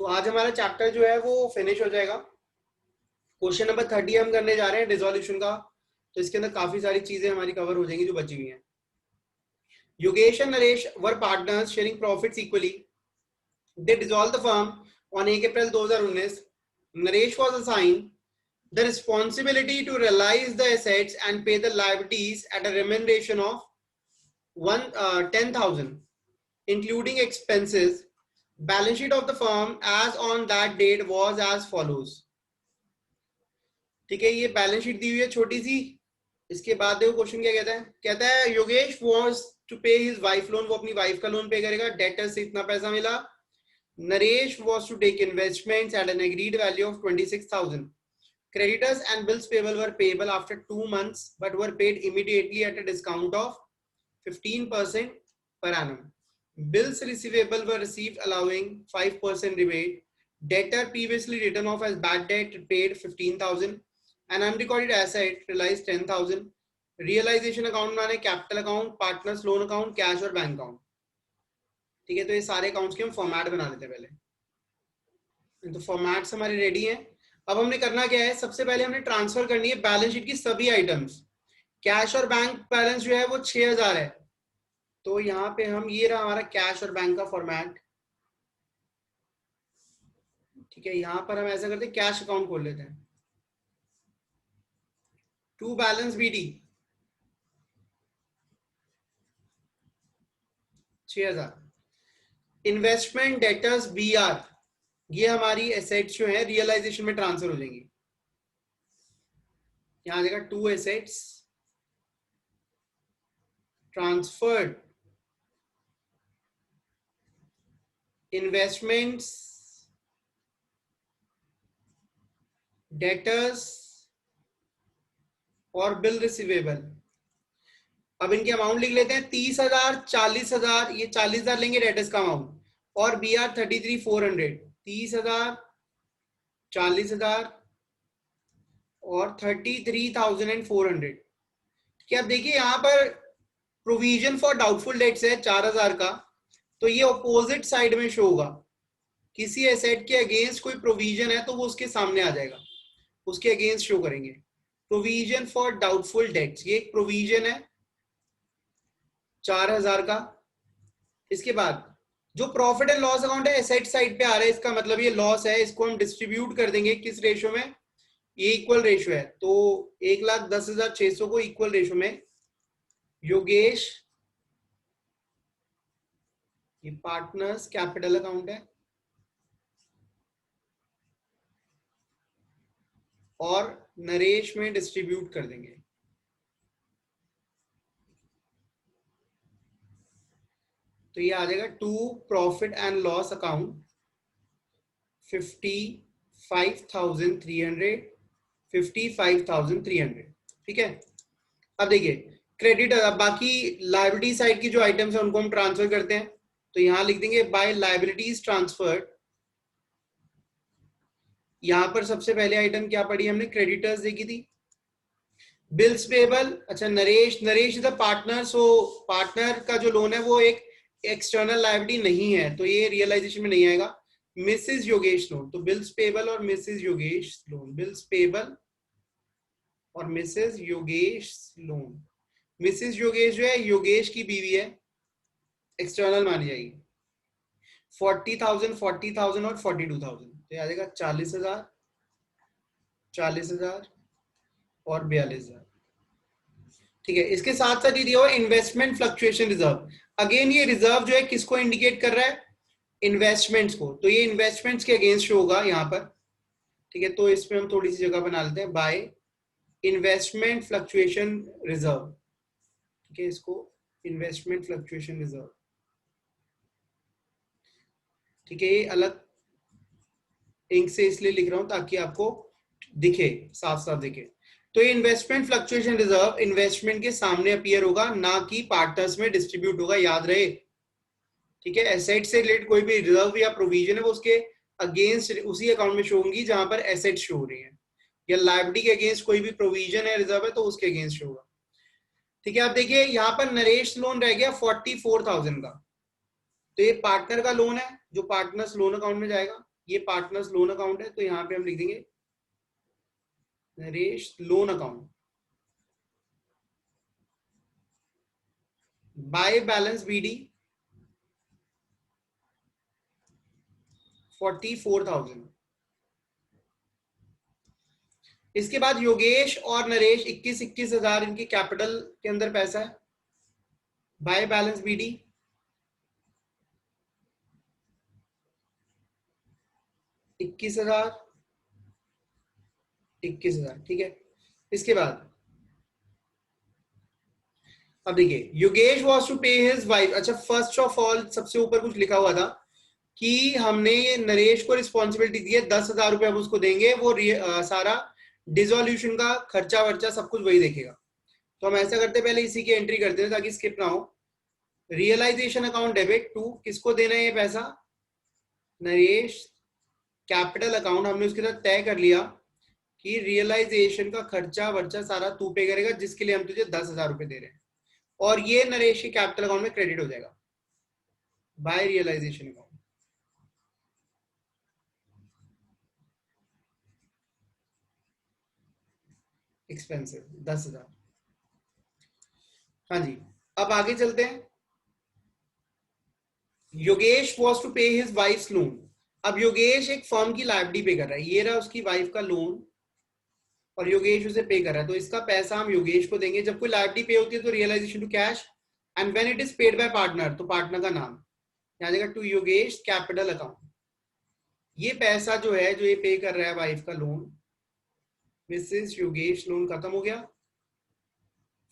तो आज हमारा चैप्टर जो है वो फिनिश हो जाएगा। क्वेश्चन नंबर 30 हम करने जा रहे हैं डिसोल्यूशन का। तो इसके अंदर काफी सारी चीजें हमारी कवर हो जाएंगी जो बची हुई हैं। Yogesh and Naresh were partners sharing profits equally. They dissolved the firm on 1 April 2019. Naresh was assigned the responsibility to realize the assets and pay the liabilities at a remuneration of 10,000, including expenses. Balance sheet of the firm as on that date was as follows. ठीक है, ये balance sheet दी हुई है छोटी सी। इसके बाद देखो question क्या कहता है योगेश वांट्स टू पे हिज वाइफ लोन, वो अपनी वाइफ का लोन पे करेगा, डेटर से इतना पैसा मिला। Naresh wants to take investments at an agreed value of 26,000. Creditors and bills payable were payable after 2 months but were paid immediately at a discount of 15% per annum. Bills receivable were received allowing 5% rebate. Debtor previously written off as bad debt paid 15,000. An unrecorded asset realized 10,000. Realization account माने capital account, partners loan account, cash और bank account. ठीक है, तो ये सारे accounts के हम format बना लेते हैं पहले। तो फॉर्मेट्स हमारे रेडी हैं। अब हमने करना क्या है, सबसे पहले हमने ट्रांसफर करनी है बैलेंस शीट की सभी आइटम्स। कैश और बैंक बैलेंस जो है वो 6,000 है, तो यहाँ पे हम ये रहा हमारा कैश और बैंक का फॉर्मेट। ठीक है, यहाँ पर हम ऐसा करते हैं कैश अकाउंट खोल लेते हैं। To balance B 6,000। Investment debtors B, R हमारी एसेट्स जो है रियलाइजेशन में ट्रांसफर हो जाएंगी। यहां देखा to assets transferred, investments debtors और बिल रिसीवेबल। अब इनके अमाउंट लिख लेते हैं 30,000, 40,000, ये 40,000 लेंगे डेटर्स का अमाउंट, और BR 33,400। 30,000, 40,000 और 33,400। क्या आप देखिए यहाँ पर प्रोविजन फॉर डाउटफुल डेट्स है 4,000 का, तो ये ऑपोजिट साइड में शो होगा। किसी एसेट के अगेंस्ट कोई प्रोविजन है तो वो उसके सामने आ जाएगा, उसके अगेंस्ट शो करेंगे। प्रोविजन फॉर डाउटफुल डेट्स, ये एक प्रोविजन है 4,000 का। इसके बाद जो प्रॉफिट एंड लॉस अकाउंट है एसेट साइड पे आ रहा है, इसका मतलब ये लॉस है, इसको हम डिस्ट्रीब्यूट कर देंगे किस रेशो में, ये इक्वल रेशो है, तो 1,10,600 को इक्वल रेशो में योगेश, ये पार्टनर्स कैपिटल अकाउंट है, और नरेश में डिस्ट्रीब्यूट कर देंगे। तो ये आ जाएगा to profit and loss account 55,300, 55,300। ठीक है, अब देखिए क्रेडिटर, अब बाकी लायबिलिटी साइड की जो आइटम्स है उनको हम ट्रांसफर करते हैं। तो यहां लिख देंगे बाय लायबिलिटीज ट्रांसफर्ड। यहां पर सबसे पहले आइटम क्या पड़ी हमने, क्रेडिटर्स देखी थी। बिल्स पेबल, अच्छा Naresh is the partner, so partner का जो लोन है वो एक एक्सटर्नल लायबिलिटी नहीं है, तो ये रियलाइजेशन में नहीं आएगा। मिसेस योगेश लोन, तो बिल्स पेबल और Mrs Yogesh loan, bills payable और Mrs Yogesh loan. Mrs Yogesh जो है योगेश की बीवी है, एक्सटर्नल मानी जाएगी। 40,000, 40,000 और 42,000, तो आ जाएगा 40,000, 40,000 और 42,000। ठीक है, इसके साथ साथ ये दिया हुआ इन्वेस्टमेंट फ्लक्चुएशन रिजर्व। अगेन ये रिजर्व जो है किसको इंडिकेट कर रहा है, इन्वेस्टमेंट्स को, तो ये इन्वेस्टमेंट्स के अगेंस्ट होगा यहाँ पर। ठीक है, तो इसमें हम थोड़ी सी जगह बना लेते हैं, बाय इन्वेस्टमेंट फ्लक्चुएशन रिजर्व। ठीक है, इसको इन्वेस्टमेंट फ्लक्चुएशन रिजर्व। ठीक है, ये अलग इंक से इसलिए लिख रहा हूं ताकि आपको दिखे, साफ साफ दिखे। तो ये इन्वेस्टमेंट फ्लक्चुएशन रिजर्व इन्वेस्टमेंट के सामने अपीयर होगा, ना कि पार्टनर्स में डिस्ट्रीब्यूट होगा, याद रहे। ठीक है, एसेट से रिलेटेड कोई भी रिजर्व या प्रोविजन है वो उसके अगेंस्ट उसी अकाउंट में शो होंगी जहां पर एसेट शो हो रही है, या लायबिलिटी के अगेंस्ट कोई भी प्रोविजन है, रिजर्व है, तो उसके अगेंस्ट शो होगा। ठीक है, आप देखिए यहाँ पर नरेश लोन रह गया 44,000 का, तो ये पार्टनर का लोन है जो पार्टनर्स लोन अकाउंट में जाएगा। ये पार्टनर्स लोन अकाउंट है, तो यहाँ पे हम लिख देंगे Naresh loan account. By balance B 44,000। इसके बाद योगेश और नरेश 21,000 इनकी कैपिटल के अंदर पैसा है। बाय बैलेंस बीडी 21,000 21,000, ठीक है। इसके बाद अब देखिए योगेश वॉज टू पे हिज वाइफ। अच्छा, फर्स्ट ऑफ ऑल सबसे ऊपर कुछ लिखा हुआ था कि हमने ये नरेश को रिस्पॉन्सिबिलिटी दी है, 10,000 रुपए हम उसको देंगे, वो सारा डिसोल्यूशन का खर्चा वर्चा सब कुछ वही देखेगा। तो हम ऐसा करते पहले इसी की एंट्री करते हैं ताकि स्किप ना हो। रियलाइजेशन अकाउंट डेबिट टू, किसको देना है ये पैसा? नरेश। कैपिटल अकाउंट हमने उसके साथ तय कर लिया कि रियलाइजेशन का खर्चा वर्चा सारा तू पे करेगा, जिसके लिए हम तुझे 10,000 रुपए दे रहे हैं, और ये नरेश के कैपिटल अकाउंट में क्रेडिट हो जाएगा बाय रियलाइजेशन अकाउंट। एक्सपेंसिव 10,000। हाँ जी, अब आगे चलते हैं। योगेश वॉज टू पे हिज वाइफ्स लोन। अब योगेश एक फर्म की लायबिलिटी पे कर रहा है, ये रहा उसकी वाइफ का लोन और योगेश उसे पे कर रहा है, तो इसका पैसा हम योगेश को देंगे। जब कोई लायबिलिटी पे होती है तो realisation to cash, and when it is paid by partner, तो पार्टनर का नाम यहाँ जाएगा टू योगेश कैपिटल अकाउंट। ये पैसा जो है, जो ये पे कर रहा है वाइफ का लोन, मिसेस योगेश लोन खत्म हो गया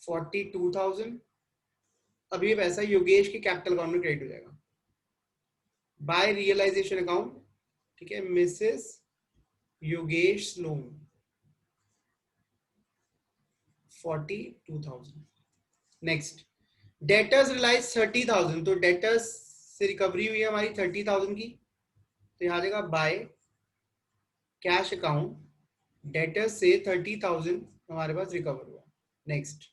42,000। अब ये पैसा योगेश के कैपिटल अकाउंट में क्रेडिट हो जाएगा बाय रियलाइजेशन अकाउंट, ठीक है, Mrs Yogesh loan 42,000। Next, debtors realise 30,000, तो डेटर्स से रिकवरी हुई है हमारी 30,000 की, तो यहाँ जाएगा बाय कैश अकाउंट, डेटर्स से 30,000 हमारे पास रिकवर हुआ। नेक्स्ट,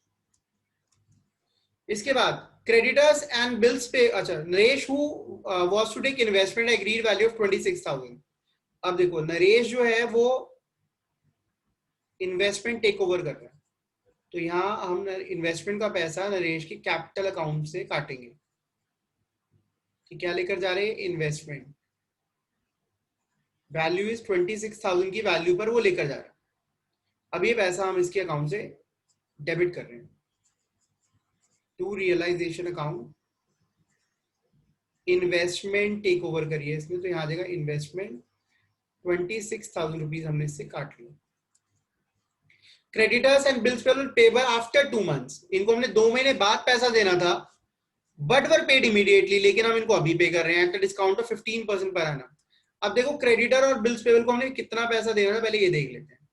इसके बाद क्रेडिटर्स एंड बिल्स पे। अच्छा, Naresh who was to take investment agreed value of 26,000। अब देखो नरेश जो है वो इन्वेस्टमेंट टेक ओवर कर रहा है, तो यहां हम इन्वेस्टमेंट का पैसा नरेश के कैपिटल अकाउंट से काटेंगे कि क्या लेकर जा रहे हैं, इन्वेस्टमेंट। वैल्यू इज 26,000 की वैल्यू पर वो लेकर जा रहा है। अब ये पैसा हम इसके अकाउंट से डेबिट कर रहे हैं to realisation account. Investment take over करिए इसमें, तो यहाँ आ जाएगा इन्वेस्टमेंट 26,000 रुपीज हमने इससे काट लिया। Creditors and bills payable after 2 months, इनको हमने 2 महीने बाद पैसा देना था, बट वर पेड इमीडिएटली, लेकिन हम इनको अभी पे कर रहे हैं एट डिस्काउंट ऑफ 15% पर आना। अब देखो क्रेडिटर और बिल्स पेबल को हमने कितना पैसा देना था, पहले ये देख लेते हैं।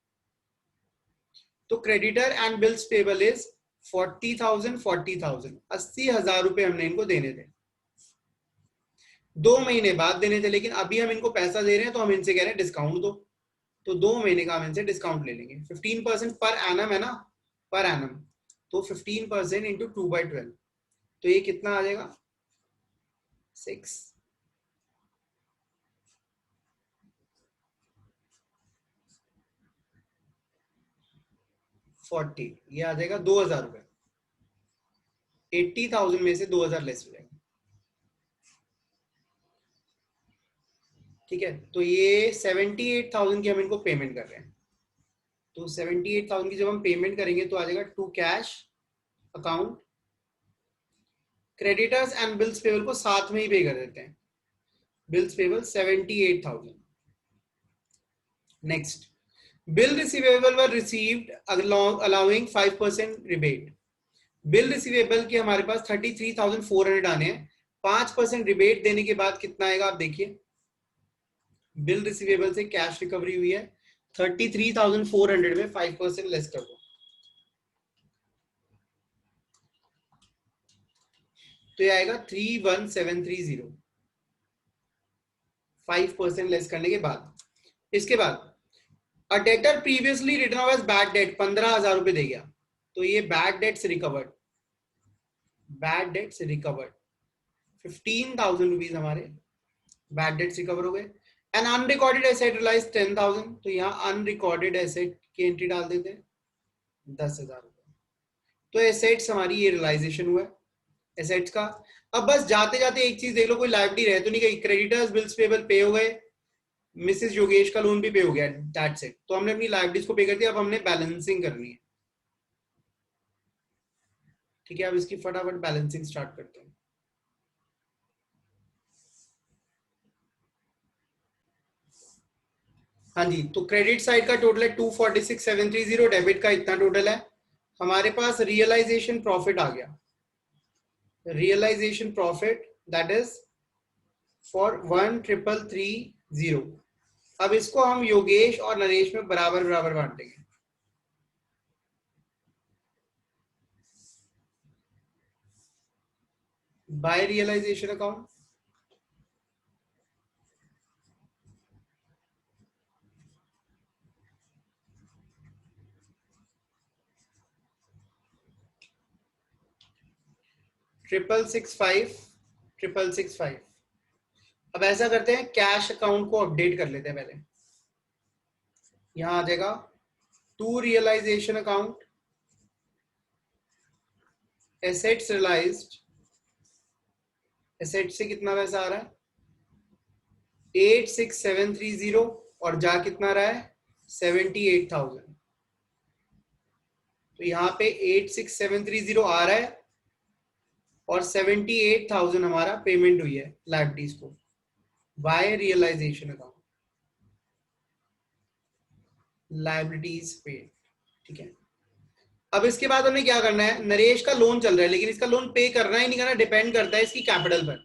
तो creditor and bills payable is 40,000 40,000, 80,000 रुपए हमने इनको देने थे, 2 महीने बाद देने थे, लेकिन अभी हम इनको पैसा दे रहे हैं तो हम इनसे कह रहे हैं डिस्काउंट दो, तो 2 महीने का हम इनसे डिस्काउंट ले लेंगे। 15% पर एनम है ना, पर एनम, तो 15% इंटू 2/12, तो ये कितना आ जाएगा 6। ये आ जाएगा 2,000 रुपए, 80,000 में से 2,000 लेस हो जाएगा, ठीक है। तो ये 78,000 की हम इनको पेमेंट कर रहे हैं, तो 78,000 की जब हम पेमेंट करेंगे तो आ जाएगा to cash account. Creditors and bills payable को साथ में ही पे कर देते हैं, bills payable 78,000। Next, bill receivable were received allowing 5% rebate. Bill receivable के हमारे पास 33,400 आने हैं, 5% रिबेट देने के बाद कितना आएगा आप देखिए। बिल रिसीवेबल से कैश रिकवरी हुई है 33,400 में 5% लेस कर दो, तो ये आएगा 31,730, 5% लेस करने के बाद। इसके बाद a debtor previously written off as bad debt 15,000 रुपए दे गया, तो ये बैड डेट से रिकवर्ड, बैड डेट से रिकवर्ड 15,000 रुपीज हमारे बैड डेट रिकवर हो गए। एन अनरिकॉर्डेड एसेट रियलाइज 10,000, तो यहाँ अनरिकॉर्डेड एसेट की एंट्री डाल देते हैं 10,000 रुपए। तो एसेट्स हमारी ये रियलाइजेशन हुआ एसेट्स का। अब बस जाते जाते एक चीज देख लो, कोई लायबिलिटी रह तो नहीं गई। क्रेडिटर्स बिल्स पेबल पे हो गए, मिसेस योगेश का लोन भी पे हो गया, दैट्स इट। तो हमने अपनी लायबिलिटीज को पे कर दिया, अब हमने बैलेंसिंग करनी है। ठीक है, अब इसकी फटाफट बैलेंसिंग स्टार्ट करते हैं। हाँ जी, तो क्रेडिट साइड का टोटल है 246,730, डेबिट का इतना टोटल है। हमारे पास रियलाइजेशन प्रॉफिट आ गया, realisation profit that is for 1,330। अब इसको हम योगेश और नरेश में बराबर बराबर बांटेंगे। By realisation account, triple six five. अब ऐसा करते हैं, कैश अकाउंट को अपडेट कर लेते हैं पहले। यहां आ जाएगा to realisation account, assets realised, asset से कितना पैसा आ रहा है 86730, और जा कितना रहा है 78,000। तो यहाँ पे 86730 आ रहा है और 78,000 हमारा पेमेंट हुई है लायबिलिटीज को by realisation account, liabilities paid. ठीक है, अब इसके बाद हमें क्या करना है, नरेश का लोन चल रहा है, लेकिन इसका लोन पे करना ही नहीं करना डिपेंड करता है इसकी कैपिटल पर।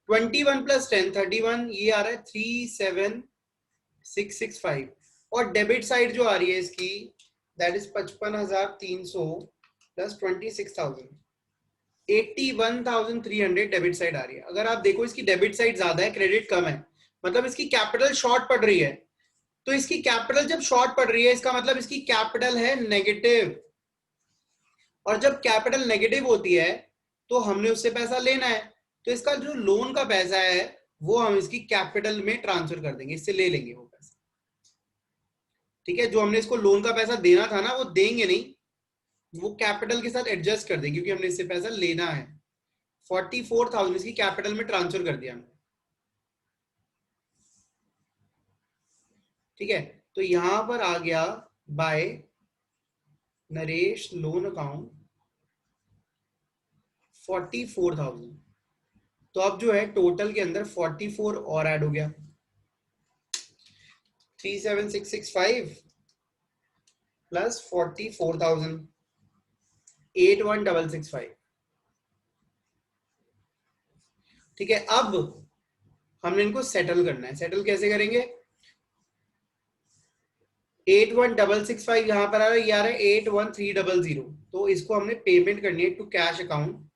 21 + 10 31, ये आ रहा है 37,665, और डेबिट साइड जो आ रही है इसकी that is 55,300 plus 26,000, 81,300 debit side आ रही है। अगर आप देखो इसकी डेबिट साइड ज्यादा है, क्रेडिट कम है, मतलब इसकी कैपिटल शॉर्ट पड़ रही है। तो इसकी कैपिटल जब शॉर्ट पड़ रही है, इसका मतलब इसकी कैपिटल है नेगेटिव, और जब कैपिटल नेगेटिव होती है तो हमने उससे पैसा लेना है। तो इसका जो लोन का पैसा है वो हम इसकी कैपिटल में ट्रांसफर कर देंगे, इससे ले लेंगे वो पैसा। ठीक है, जो हमने इसको लोन का पैसा देना था ना वो देंगे नहीं, वो कैपिटल के साथ एडजस्ट कर देंगे, क्योंकि हमने इससे पैसा लेना है। 44,000 इसकी कैपिटल में ट्रांसफर कर दिया हमने। ठीक है, तो यहां पर आ गया बाय नरेश लोन अकाउंट 44,000। तो अब जो है टोटल के अंदर 44 और ऐड हो गया, 37,665 प्लस 44,000, 81,665। ठीक है, अब हमने इनको सेटल करना है। सेटल कैसे करेंगे, 81,665 यहां पर आ रहा है, ये आ रहा है 81,300। तो इसको हमने पेमेंट करनी है टू कैश अकाउंट,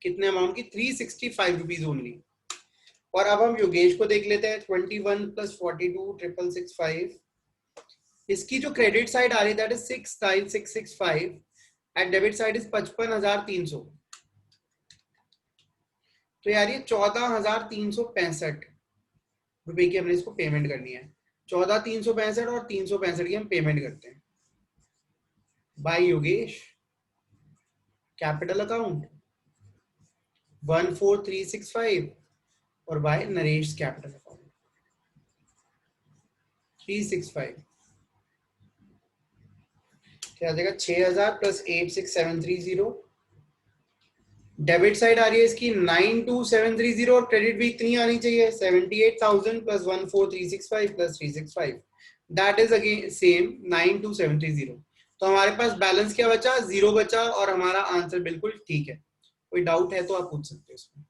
कितने अमाउंट की 365 रुपीज ओनली। और अब हम योगेश को देख लेते हैं, 21 + 42 665। इसकी जो क्रेडिट साइड आ रही है that is 6,665 and debit side is 55,300। तो यार ये 14,365 रुपए की हमने इसको पेमेंट करनी है। 14,365 और 365 की हम पेमेंट करते हैं बाय योगेश कैपिटल अकाउंट 14,365 और बाय नरेश कैपिटल अकाउंट 365। क्या आ जाएगा 6,000 + 86730। डेबिट साइड आ रही है इसकी 92,730 और क्रेडिट भी इतनी आनी चाहिए 78,000 + 14,365 + 365, दैट इज अगेन सेम 92,730। तो हमारे पास बैलेंस क्या बचा, 0 बचा, और हमारा आंसर बिल्कुल ठीक है। कोई डाउट है तो आप पूछ सकते हो इसमें।